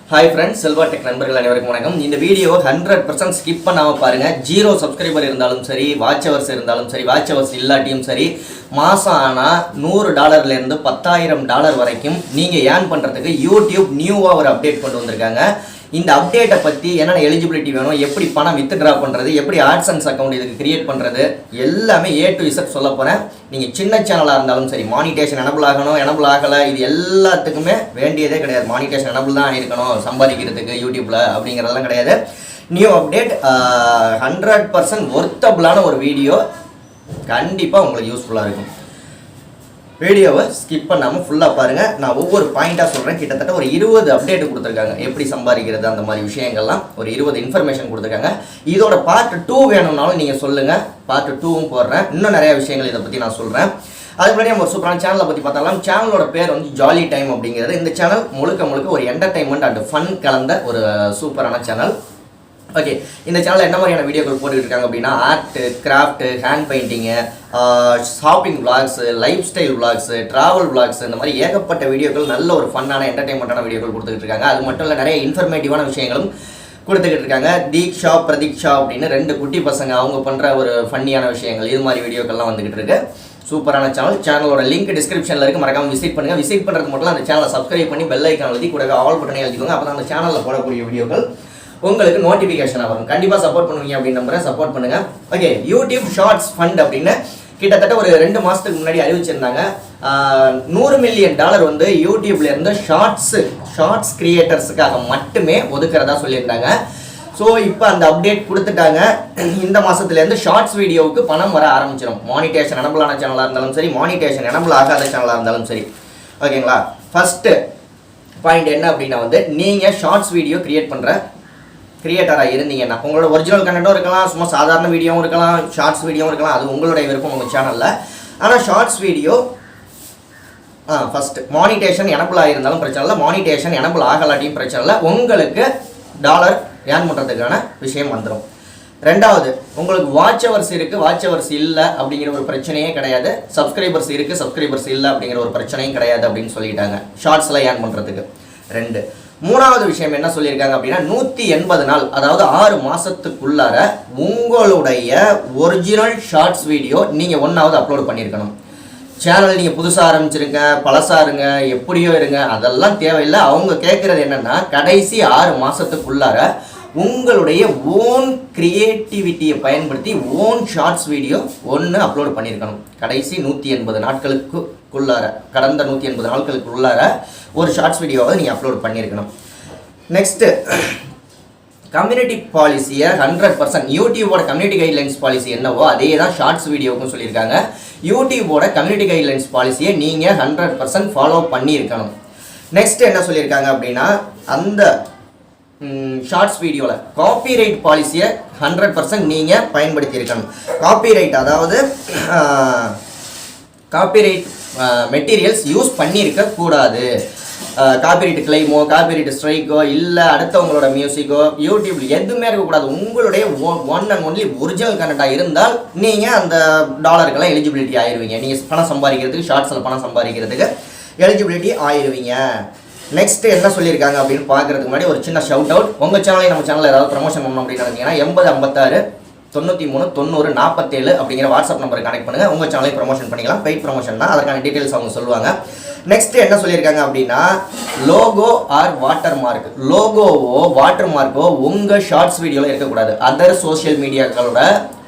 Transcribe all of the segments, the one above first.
Hi friends, Selva Tech நண்பர்கள் அனைவருக்கும் வணக்கம். இந்த வீடியோவை 100% ஸ்கிப் பண்ணாம பாருங்க. 0 சப்ஸ்கிரைபர் இருந்தாலும் சரி, வாட்ச் ஹவர்ஸ் இருந்தாலும் சரி, வாட்ச் ஹவர்ஸ் இல்லாட்டியும் சரி, மாசம் ஆனா $100 இருந்து $10,000 வரைக்கும் நீங்க ஏர்ன் பண்றதுக்கு YouTube நியூவா ஒரு அப்டேட் கொண்டு வந்திருக்காங்க. இந்த அப்டேட்டை பத்தி என்னென்ன எலிஜிபிலிட்டி வேணும், எப்படி பணம் வித்ட்ரா பண்றது, எப்படி AdSense அக்கவுண்ட் இதுக்கு கிரியேட் பண்றது, எல்லாமே A to Z சொல்ல போறேன். நீங்க சின்ன சேனலா இருந்தாலும் சரி, மானிட்டேஷன் எனபிள் ஆகணும், எனபிள் ஆகல, இது எல்லாத்துக்குமே வேண்டியதே கிடையாது. மானிட்டேஷன் எனபிள் தான் இருக்கணும் சம்பாதிக்கிறதுக்கு யூடியூப்ல அப்படிங்கிறதெல்லாம் கிடையாது. நியூ அப்டேட் 100% ஒர்த்தபிளான ஒரு வீடியோ, கண்டிப்பா உங்களுக்கு யூஸ்ஃபுல்லா இருக்கும். வீடியோவை ஸ்கிப் பண்ணாமல் ஃபுல்லாக பாருங்கள். நான் ஒவ்வொரு பாயிண்ட்டாக சொல்கிறேன். கிட்டத்தட்ட ஒரு 20 அப்டேட் கொடுத்துருக்காங்க, எப்படி சம்பாதிக்கிறது அந்த மாதிரி விஷயங்கள்லாம் ஒரு 20 இன்ஃபர்மேஷன் கொடுத்துருக்காங்க. இதோட பார்ட் 2 வேணும்னாலும் நீங்கள் சொல்லுங்கள், பார்ட் 2வும் போடுறேன். இன்னும் நிறைய விஷயங்கள் இதை பற்றி நான் சொல்கிறேன். அதுக்கு முன்னாடி நம்ம ஒரு சூப்பரான சேனலை பற்றி பார்த்தாலும், சேனலோட பேர் வந்து ஜாலி டைம் அப்படிங்கிறது. இந்த சேனல் முழுக்க ஒரு என்டர்டைன்மெண்ட் அண்ட் ஃபன் கலந்த ஒரு சூப்பரான சேனல். ஓகே, இந்த சேனலில் என்ன மாதிரியான வீடியோக்கள் போட்டுக்கிட்டு இருக்காங்க அப்படின்னா, art, craft, hand painting, shopping vlogs, life style vlogs, travel vlogs, இந்த மாதிரி ஏகப்பட்ட வீடியோக்கள், நல்ல ஒரு ஃபன்னான என்டர்டைன்மெண்ட்டான வீடியோக்கள் கொடுத்துக்கிட்டு இருக்காங்க. அது மட்டும் இல்லை, நிறைய இன்ஃபர்மேட்டிவான விஷயங்களும் கொடுத்துக்கிட்டு இருக்காங்க. தீக்ஷா பிரதீக்ஷா அப்படின்னு 2 குட்டி பசங்க, அவங்க பண்ணுற ஒரு ஃபன்னியான விஷயங்கள், இது மாதிரி வீடியோக்கள்லாம் வந்துக்கிட்டு இருக்கு. சூப்பரான சேனலோட லிங்க் டிஸ்கிரிப்ஷனில் இருக்குது, மறக்காமல் விசிட் பண்ணுங்கள். விசிட் பண்ணுறது மட்டும் அந்த சேனலை சப்ஸ்கிரைப் பண்ணி பெல் ஐக்கான் எழுதி கூடவே ஆல் பட்டனை எழுதிக்கோங்க. அப்போ தான் அந்த சேனலில் போடக்கூடிய வீடியோக்கள் உங்களுக்கு நோட்டிஃபிகேஷனாக வரும். கண்டிப்பாக சப்போர்ட் பண்ணுவீங்க அப்படின்னு நம்புறேன். சப்போர்ட் பண்ணுங்க. ஓகே, யூடியூப் ஷார்ட்ஸ் ஃபண்ட் அப்படின்னு கிட்டத்தட்ட ஒரு 2 மாதத்துக்கு முன்னாடி அறிவிச்சிருந்தாங்க. $100 மில்லியன் வந்து யூடியூப்ல இருந்து ஷார்ட்ஸ் கிரியேட்டர்ஸுக்காக மட்டுமே ஒதுக்குறதா சொல்லியிருந்தாங்க. ஸோ இப்போ அந்த அப்டேட் கொடுத்துட்டாங்க. இந்த மாதத்துலேருந்து ஷார்ட்ஸ் வீடியோவுக்கு பணம் வர ஆரம்பிச்சிடும். மானிட்டேஷன் எனபிளான சேனலாக இருந்தாலும் சரி, மானிட்டேஷன் எனபிள் ஆகாத சேனலாக இருந்தாலும் சரி. ஓகேங்களா? ஃபர்ஸ்ட் பாயிண்ட் என்ன அப்படின்னா வந்து, நீங்கள் ஷார்ட்ஸ் வீடியோ கிரியேட்டராக இருந்தீங்கன்னா, உங்களோட ஒரிஜினல் கண்டென்ட்டும் இருக்கலாம், சும்மா சாதாரண வீடியோவும் இருக்கலாம், ஷார்ட்ஸ் வீடியோவும் இருக்கலாம், அது உங்களுடைய விருப்பம் உங்கள் சேனலில். ஆனால் shorts video first monetization enable ஆகியிருந்தாலும் பிரச்சனை இல்லை, மானிட்டேஷன் எனபிள் ஆகலாட்டியும் பிரச்சனை இல்லை, உங்களுக்கு டாலர் ஏர்ன் பண்ணுறதுக்கான விஷயம் வந்துடும். ரெண்டாவது, உங்களுக்கு வாட்ச் ஹவர்ஸ் இருக்குது, வாட்ச் ஹவர்ஸ் இல்லை அப்படிங்கிற ஒரு பிரச்சனையே கிடையாது. சப்ஸ்கிரைபர்ஸ் இருக்குது, சப்ஸ்கிரைபர்ஸ் இல்லை அப்படிங்கிற ஒரு பிரச்சனையும் கிடையாது அப்படின்னு சொல்லிட்டாங்க ஷார்ட்ஸில் ஏர்ன் பண்ணுறதுக்கு. 2, மூணாவது விஷயம் என்ன சொல்லியிருக்காங்க அப்படின்னா, 180 நாள், அதாவது 6 மாதத்துக்குள்ளார உங்களுடைய ஒரிஜினல் ஷார்ட்ஸ் வீடியோ நீங்கள் ஒன்றாவது அப்லோட் பண்ணியிருக்கணும். சேனல் நீங்கள் புதுசாக ஆரம்பிச்சிருங்க, பழசாருங்க, எப்படியோ இருங்க, அதெல்லாம் தேவையில்லை. அவங்க கேட்குறது என்னென்னா, கடைசி 6 மாதத்துக்குள்ளார உங்களுடைய ஓன் கிரியேட்டிவிட்டியை பயன்படுத்தி ஓன் ஷார்ட்ஸ் வீடியோ ஒன்று அப்லோட் பண்ணியிருக்கணும். கடைசி 180 நாட்களுக்குள்ளார, கடந்த 180 நாட்களுக்குள்ளார ஒரு ஷார்ட்ஸ் வீடியோவை நீங்கள் அப்லோட் பண்ணியிருக்கணும். நெக்ஸ்ட்டு, கம்யூனிட்டி பாலிசியை 100%, யூடியூபோட கம்யூனிட்டி கைட்லைன்ஸ் பாலிசி என்னவோ அதே தான் ஷார்ட்ஸ் வீடியோவுக்கும் சொல்லியிருக்காங்க. யூடியூபோட கம்யூனிட்டி கைட்லைன்ஸ் பாலிசியை நீங்கள் 100% ஃபாலோ பண்ணியிருக்கணும். நெக்ஸ்ட் என்ன சொல்லியிருக்காங்க அப்படின்னா, அந்த ஷார்ட்ஸ் வீடியோவில் காப்பிரைட் பாலிசியை 100% நீங்கள் பயன்படுத்தி இருக்கணும். காப்பிரைட், அதாவது காப்பிரைட் மெட்டீரியல்ஸ் யூஸ் பண்ணியிருக்க கூடாது. காப்பிரைட் கிளைமோ, காப்பிரைட் ஸ்ட்ரைக்கோ, இல்லை அடுத்தவங்களோட மியூசிக்கோ யூடியூப்ல எதுவுமே இருக்கக்கூடாது. உங்களுடைய ஒன் அண்ட் ஒன்லி ஒரிஜினல் கண்டென்ட்டாக இருந்தால் நீங்கள் அந்த டாலருக்கெல்லாம் எலிஜிபிலிட்டி ஆயிடுவீங்க. நீங்கள் பணம் சம்பாதிக்கிறதுக்கு, ஷார்ட்ஸில் பணம் சம்பாதிக்கிறதுக்கு எலிஜிபிலிட்டி ஆயிடுவீங்க. நெக்ஸ்ட் என்ன சொல்லியிருக்காங்க அப்படின்னு பார்க்கறதுக்கு முன்னாடி ஒரு சின்ன ஷவுட் அவுட். உங்கள் சேனலையும் நம்ம சேனலில் ஏதாவது ப்ரமோஷன் பண்ணணும் அப்படின்னு நினைச்சீங்கன்னா 8056 93 90 47 அப்படிங்கிற வாட்ஸ்அப் நம்பருக்கு கனெக்ட் பண்ணுங்கள். உங்கள் சேனலையும் ப்ரமோஷன் பண்ணிக்கலாம். பெய்ட் ப்ரமோஷன் தான், அதற்கான டீட்டெயில்ஸ் அவங்க சொல்லுவாங்க. நெக்ஸ்ட் என்ன சொல்லியிருக்காங்க அப்படின்னா, லோகோ ஆர் வாட்டர் மார்க், லோகோவோ வாட்டர் மார்க்கோ உங்கள் ஷார்ட்ஸ் வீடியோவில் இருக்கக்கூடாது. அதர் சோஷியல் மீடியாக்களோட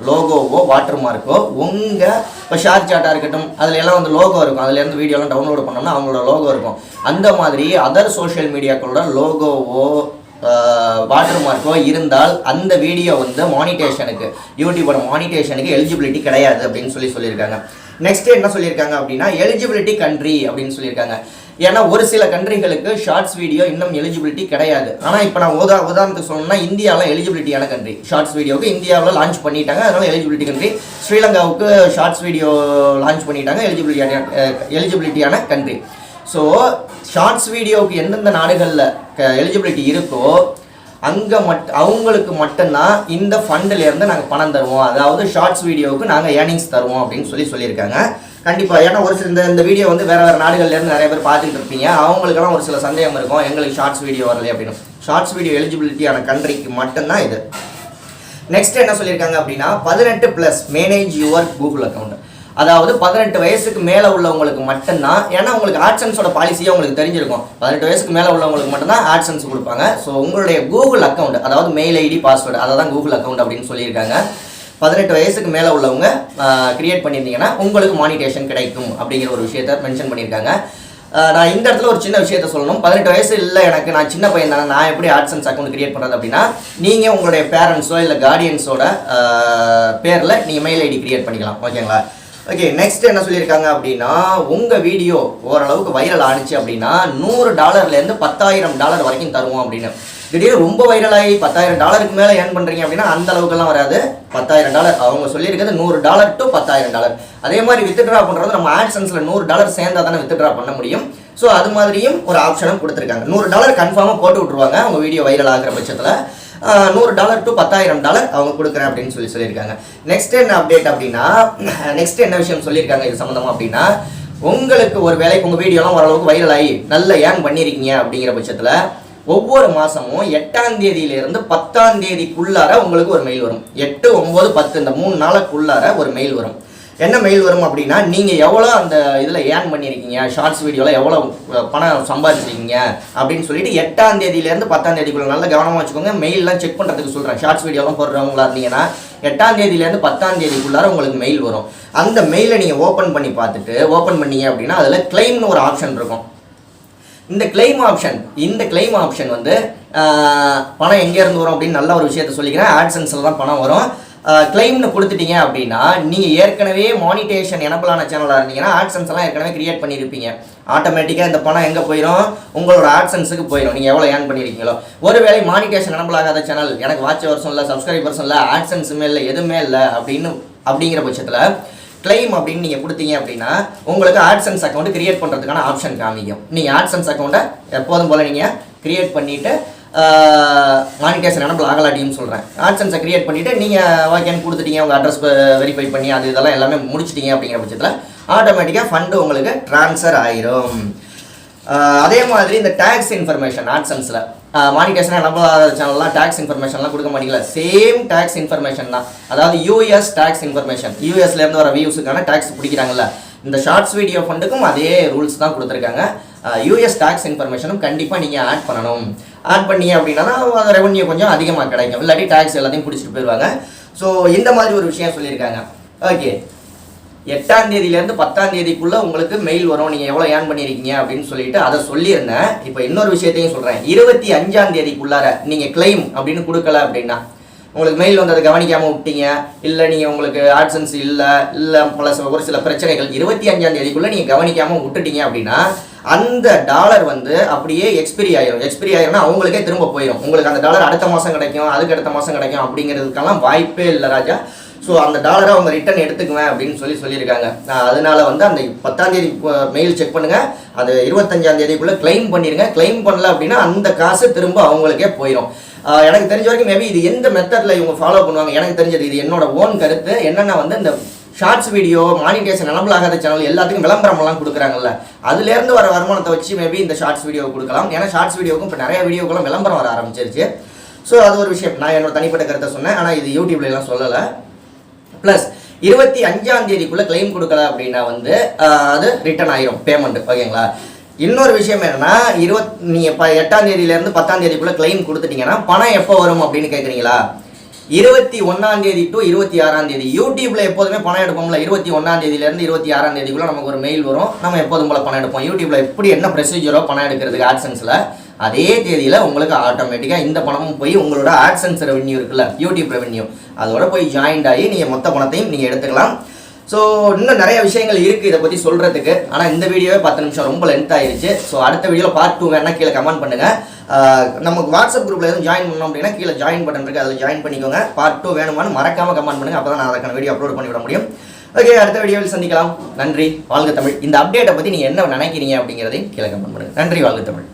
லோகோவோ வாட்டர் மார்க்கோ உங்கள், இப்போ ஷேர் சாட்டாக இருக்கட்டும், அதில் எல்லாம் வந்து லோகோ இருக்கும், அதுலேருந்து வீடியோலாம் டவுன்லோட் பண்ணோம்னா அவங்களோட லோகோ இருக்கும். அந்த மாதிரி அதர் சோஷியல் மீடியாக்களோட லோகோவோ வாட்டர் மார்க்கோ இருந்தால் அந்த வீடியோ வந்து மானிட்டேஷனுக்கு, யூடியூபோட மானிட்டேஷனுக்கு எலிஜிபிலிட்டி கிடையாது அப்படின்னு சொல்லியிருக்காங்க. நெக்ஸ்ட் என்ன சொல்லியிருக்காங்க அப்படின்னா, எலிஜிபிலிட்டி கண்ட்ரி அப்படின்னு சொல்லியிருக்காங்க. ஏன்னா ஒரு சில கண்ட்ரிகளுக்கு ஷார்ட்ஸ் வீடியோ இன்னும் எலிஜிபிலிட்டி கிடையாது. ஆனால் இப்போ நான் உதாரணத்துக்கு சொல்லணும்னா, இந்தியாவில் எலிஜிபிலிட்டியான கண்ட்ரி ஷார்ட்ஸ் வீடியோவுக்கு இந்தியாவில் லான்ச் பண்ணிட்டாங்க, அதனால எலிஜிபிலிட்டி கண்ட்ரி. ஸ்ரீலங்காவுக்கு ஷார்ட்ஸ் வீடியோ லான்ச் பண்ணிட்டாங்க, எலிஜிபிலிட்டியான கண்ட்ரி. ஸோ ஷார்ட்ஸ் வீடியோவுக்கு எந்தெந்த நாடுகளில் எலிஜிபிலிட்டி இருக்கோ அங்கே அவங்களுக்கு மட்டும்தான் இந்த ஃபண்டிலேருந்து நாங்கள் பணம் தருவோம், அதாவது ஷார்ட்ஸ் வீடியோவுக்கு நாங்கள் ஏர்னிங்ஸ் தருவோம் அப்படின்னு சொல்லியிருக்காங்க. கண்டிப்பாக. ஏன்னா ஒரு சில இந்த வீடியோ வந்து வேறு நாடுகள்லேருந்து நிறைய பேர் பார்த்துட்டு இருப்பீங்க. அவங்களுக்கெல்லாம் ஒரு சில சந்தேகம் இருக்கும், எங்களுக்கு ஷார்ட்ஸ் வீடியோ வரலையே அப்படின்னு. ஷார்ட்ஸ் வீடியோ எலிஜிபிலிட்டியான கண்ட்ரிக்கு மட்டும்தான் இது. நெக்ஸ்ட் என்ன சொல்லியிருக்காங்க அப்படின்னா 18+ மேனேஜ் யுவர் கூகுள் அக்கௌண்ட். அதாவது 18 வயசுக்கு மேலே உள்ளவங்களுக்கு மட்டும்தான். ஏன்னா உங்களுக்கு ஆட்சன்ஸோட பாலிசியாக உங்களுக்கு தெரிஞ்சிருக்கும். 18 வயசுக்கு மேலே உள்ளவங்களுக்கு மட்டும்தான் ஆட்சன்ஸ் கொடுப்பாங்க. ஸோ உங்களுடைய கூகுள் அக்கௌண்ட், அதாவது மெயில் ஐடி பாஸ்வேர்டு, அதை தான் கூகுள் அக்கௌண்ட் அப்படின்னு சொல்லியிருக்காங்க. 18 வயசுக்கு மேலே உள்ளவங்க கிரியேட் பண்ணியிருந்தீங்கன்னா உங்களுக்கு மானிட்டேஷன் கிடைக்கும் அப்படிங்கிற ஒரு விஷயத்த மென்ஷன் பண்ணியிருக்காங்க. நான் இந்த இடத்துல ஒரு சின்ன விஷயத்த சொல்லணும். 18 வயசு இல்லை எனக்கு, நான் சின்ன பையன் தானே, நான் எப்படி ஆட்சன்ஸ் அக்கௌண்ட் கிரியேட் பண்ணுறது அப்படின்னா, நீங்கள் உங்களுடைய பேரண்ட்ஸோ இல்லை கார்டியன்ஸோட பேரில் நீங்கள் மெயில் ஐடி கிரியேட் பண்ணிக்கலாம். ஓகேங்களா? ஓகே, நெக்ஸ்ட் என்ன சொல்லியிருக்காங்க அப்படின்னா, உங்கள் வீடியோ ஓரளவுக்கு வைரல் ஆனிச்சு அப்படின்னா $100 $10,000 வரைக்கும் தருவோம் அப்படின்னு. திடீர்னு ரொம்ப வைரலாகி $10,000 மேலே ஏர்ன் பண்ணுறீங்க அப்படின்னா அந்த அளவுக்குலாம் வராது. $10,000 அவங்க சொல்லியிருக்கிறது $100 to $10,000. அதே மாதிரி வித்ட்ரா பண்ணுறது நம்ம ஆட்சன்ஸில் $100 சேர்ந்தா தானே வித்ட்ரா பண்ண முடியும். ஸோ அது மாதிரியும் ஒரு ஆப்ஷனும் கொடுத்துருக்காங்க. $100 கன்ஃபார்மாக போட்டு விட்ருவாங்க அவங்க வீடியோ வைரல் ஆகிற பட்சத்தில். $100 to $10,000 அவங்க கொடுக்குறேன் அப்படின்னு சொல்லியிருக்காங்க. நெக்ஸ்ட் என்ன அப்டேட் அப்படின்னா, நெக்ஸ்ட் என்ன விஷயம் சொல்லியிருக்காங்க இது சம்மந்தமாக அப்படின்னா, உங்களுக்கு ஒரு வேலைக்கு உங்கள் வீடியோலாம் ஓரளவுக்கு வைரல் ஆகி நல்ல ஏர்ன் பண்ணியிருக்கீங்க அப்படிங்கிற பட்சத்தில் ஒவ்வொரு மாதமும் 8ஆம் தேதியிலிருந்து 10ஆம் தேதிக்குள்ளார உங்களுக்கு ஒரு மெயில் வரும். 8, 9, 10 இந்த 3 நாளுக்குள்ளார ஒரு மெயில் வரும். என்ன மெயில் வரும் அப்படின்னா, நீங்கள் எவ்வளோ அந்த இதில் ஏர்ன் பண்ணியிருக்கீங்க, ஷார்ட்ஸ் வீடியோவில் எவ்வளோ பணம் சம்பாதிச்சிருக்கீங்க அப்படின்னு சொல்லிட்டு 8ஆம் தேதியிலேருந்து 10ஆம் தேதிக்குள்ளே நல்ல கவனமாக வச்சுக்கோங்க. மெயிலெலாம் செக் பண்ணுறதுக்கு சொல்கிறேன். ஷார்ட்ஸ் வீடியோலாம் போடுறவங்களா இருந்தீங்கன்னா 8ஆம் தேதியிலேருந்து 10ஆம் தேதிக்குள்ளார உங்களுக்கு மெயில் வரும். அந்த மெயிலை நீங்கள் ஓப்பன் பண்ணி பார்த்துட்டு ஓப்பன் பண்ணீங்க அப்படின்னா அதில் கிளைம்னு ஒரு ஆப்ஷன் இருக்கும். இந்த கிளைம் ஆப்ஷன் வந்து பணம் எங்கேருந்து வரும் அப்படின்னு நல்ல ஒரு விஷயத்த சொல்லிக்கிறேன். ஆட்சன்ஸில் தான் பணம் வரும். கிளைம்னு கொடுத்துட்டீங்க அப்படின்னா நீங்கள் ஏற்கனவே மானிட்டேஷன் எனபிளான சேனலாக இருந்தீங்கன்னா ஆட்சன்ஸ் எல்லாம் ஏற்கனவே கிரியேட் பண்ணியிருப்பீங்க. ஆட்டோமேட்டிக்காக இந்த பணம் எங்கே போயிடும், உங்களோட ஆட்சன்ஸுக்கு போயிடும். நீங்கள் எவ்வளோ ஏர்ன் பண்ணியிருக்கீங்களோ. ஒருவேளை மானிட்டேஷன் எனபிள் ஆகாத சேனல், எனக்கு வாட்ச் வருஷம் இல்லை, சப்ஸ்கிரைபர்ஸும் இல்லை, ஆட்சன்ஸுமே இல்லை, எதுவுமே இல்லை அப்படிங்கிற பட்சத்தில் கிளைம் அப்படின்னு நீங்கள் கொடுத்தீங்க அப்படின்னா உங்களுக்கு ஆட்சன்ஸ் அக்கௌண்ட் கிரியேட் பண்ணுறதுக்கான ஆப்ஷன் காமிக்கும். நீங்கள் ஆட்சன்ஸ் அக்கௌண்ட்டை எப்போதும் போல் நீங்கள் கிரியேட் பண்ணிவிட்டு மானிட்டேஷன் எனபிள் ஆகலாட்டின்னு சொல்கிறேன். ஆட்சன்ஸை கிரியேட் பண்ணிவிட்டு நீங்கள் ஓகேன்னு கொடுத்துட்டீங்க, உங்கள் அட்ரஸ் வெரிஃபை பண்ணி அது இதெல்லாம் எல்லாமே முடிச்சிட்டிங்க அப்படிங்கிற பட்சத்தில் ஆட்டோமேட்டிக்காக ஃபண்டு உங்களுக்கு ட்ரான்ஸ்ஃபர் ஆயிரும். அதே மாதிரி இந்த டேக்ஸ் இன்ஃபர்மேஷன் ஆட்சன்ஸில் மானிட்டேஷன் நம்ம சேனல்லாம் டேக்ஸ் இன்ஃபர்மேஷன்லாம் கொடுக்க மாட்டீங்களா, சேம் டேக்ஸ் இன்ஃபர்மேஷன் தான். அதாவது யூஎஸ் டேக்ஸ் இன்ஃபர்மேஷன், யூஎஸ்லேருந்து வர வியூஸுக்கான டேக்ஸ் பிடிக்கிறாங்கல்ல, இந்த ஷார்ட்ஸ் வீடியோ ஃபண்டுக்கும் அதே ரூல்ஸ் தான் கொடுத்துருக்காங்க. யூஎஸ் டேக்ஸ் இன்ஃபர்மேஷனும் கண்டிப்பாக நீங்கள் ஆட் பண்ணணும். ஆட் பண்ணீங்க அப்படின்னா அது ரெவன்யூ கொஞ்சம் அதிகமாக கிடைக்கும். இல்லாட்டி டேக்ஸ் எல்லாத்தையும் பிடிச்சிட்டு போயிடுவாங்க. ஸோ இந்த மாதிரி ஒரு விஷயம் சொல்லியிருக்காங்க. ஓகே, 8ஆம் தேதியிலேருந்து 10ஆம் தேதிக்குள்ளே உங்களுக்கு மெயில் வரும், நீங்கள் எவ்வளோ ஏர்ன் பண்ணியிருக்கீங்க அப்படின்னு சொல்லிட்டு அதை சொல்லியிருந்தேன். இப்போ இன்னொரு விஷயத்தையும் சொல்கிறேன். 25ஆம் தேதிக்குள்ளார நீங்கள் கிளைம் அப்படின்னு கொடுக்கல அப்படின்னா, உங்களுக்கு மெயில் வந்து அதை கவனிக்காமல் விட்டீங்க, இல்லை நீங்கள் உங்களுக்கு ஆட்சன்ஸ் இல்லை ஒரு சில பிரச்சனைகள் 25ஆம் தேதிக்குள்ளே நீங்கள் கவனிக்காமல் விட்டுட்டீங்க அப்படின்னா அந்த டாலர் வந்து அப்படியே எக்ஸ்பிரி ஆயிரும்னா அவங்களுக்கே திரும்ப போயிடும். உங்களுக்கு அந்த டாலர் அடுத்த மாதம் கிடைக்கும், அதுக்கு அடுத்த மாதம் கிடைக்கும் அப்படிங்கிறதுக்கெல்லாம் வாய்ப்பே இல்லை ராஜா. ஸோ அந்த டாலரை அவங்க ரிட்டர்ன் எடுத்துக்குவேன் அப்படின்னு சொல்லியிருக்காங்க. அதனால வந்து அந்த 10ஆம் தேதி மெயில் செக் பண்ணுங்கள், அது 25ஆம் தேதிக்குள்ளே கிளைம் பண்ணிடுங்க. கிளைம் பண்ணல அப்படின்னா அந்த காசு திரும்ப அவங்களுக்கே போயிடும். எனக்கு தெரிஞ்ச வரைக்கும் மேபி இது எந்த மெத்தடில் இவங்க ஃபாலோ பண்ணுவாங்க எனக்கு தெரிஞ்சது, இது என்னோட ஓன் கருத்து என்னென்னா வந்து இந்த ஷார்ட்ஸ் வீடியோ மானிட்டேஷன் எனபிள் ஆகாத சேனல் எல்லாத்துக்கும் விளம்பரமெல்லாம் கொடுக்குறாங்கல்ல, அதுலேருந்து வர வருமானத்தை வச்சு மேபி இந்த ஷார்ட்ஸ் வீடியோ கொடுக்கலாம். ஏன்னா ஷார்ட்ஸ் வீடியோக்கும் இப்போ நிறைய வீடியோக்கெல்லாம் விளம்பரம் வர ஆரம்பிச்சிருச்சு. ஸோ அது ஒரு விஷயம், நான் என்னோட தனிப்பட்ட கருத்தை சொன்னேன், ஆனால் இது யூடியூப்லாம் சொல்லலை. ப்ளஸ் 25ஆம் தேதிக்குள்ளே கிளைம் கொடுக்கல அப்படின்னா வந்து அது ரிட்டர்ன் ஆயிரும் பேமெண்ட். ஓகேங்களா? இன்னொரு விஷயம் என்னன்னா, நீங்கள் இப்போ 8ஆம் தேதியிலேருந்து 10ஆம் தேதிக்குள்ளே கிளைம் கொடுத்துட்டீங்கன்னா பணம் எப்போ வரும் அப்படின்னு கேட்குறீங்களா? 21ஆம் தேதி டு 26ஆம் தேதி யூடியூப்பில் எப்போதுமே பணம் எடுப்போம்ல. 21ஆம் தேதியிலேருந்து 26ஆம் தேதிக்குள்ளே நமக்கு ஒரு மெயில் வரும், நம்ம எப்போதும் போல் பணம் எடுப்போம். யூடியூப்பில் எப்படி என்ன ப்ரொசீஜரோ பணம் எடுக்கிறதுக்கு ஆட்சன்ஸில் அதே தேதியில் உங்களுக்கு ஆட்டோமேட்டிக்காக இந்த பணமும் போய் உங்களோட ஆட்சன்ஸ் ரெவென்யூ இருக்குல்ல, யூடியூப் ரெவென்யூ, அதோட போய் ஜாயின்ட் ஆகி நீங்கள் மொத்த பணத்தையும் நீங்கள் எடுத்துக்கலாம். ஸோ இன்னும் நிறைய விஷயங்கள் இருக்குது இதை பற்றி சொல்கிறதுக்கு. ஆனால் இந்த வீடியோவே 10 நிமிஷம் ரொம்ப லென்த் ஆயிடுச்சு. ஸோ அடுத்த வீடியோவில் பார்ட் 2 வேணால் கீழே கமெண்ட் பண்ணுங்கள். நமக்கு வாட்ஸ்அப் குரூப்பில் எதுவும் ஜாயின் பண்ணோம் அப்படின்னா கீழே ஜாயின் பட்டன் இருக்குது, அதில் ஜாயின் பண்ணிக்கோங்க. பார்ட் 2 வேணுமான்னு மறக்காமல் கமெண்ட் பண்ணுங்கள், அப்போ தான் நான் அதுக்கான வீடியோ அப்லோட் பண்ணிவிட முடியும். ஓகே, அடுத்த வீடியோவில் சந்திக்கலாம். நன்றி, வாழ்க தமிழ். இந்த அப்டேட்டை பற்றி நீங்கள் என்ன நினைக்கிறீங்க அப்படிங்கிறதையும் கீழே கமெண்ட் பண்ணுங்கள். நன்றி, வாழ்க தமிழ்.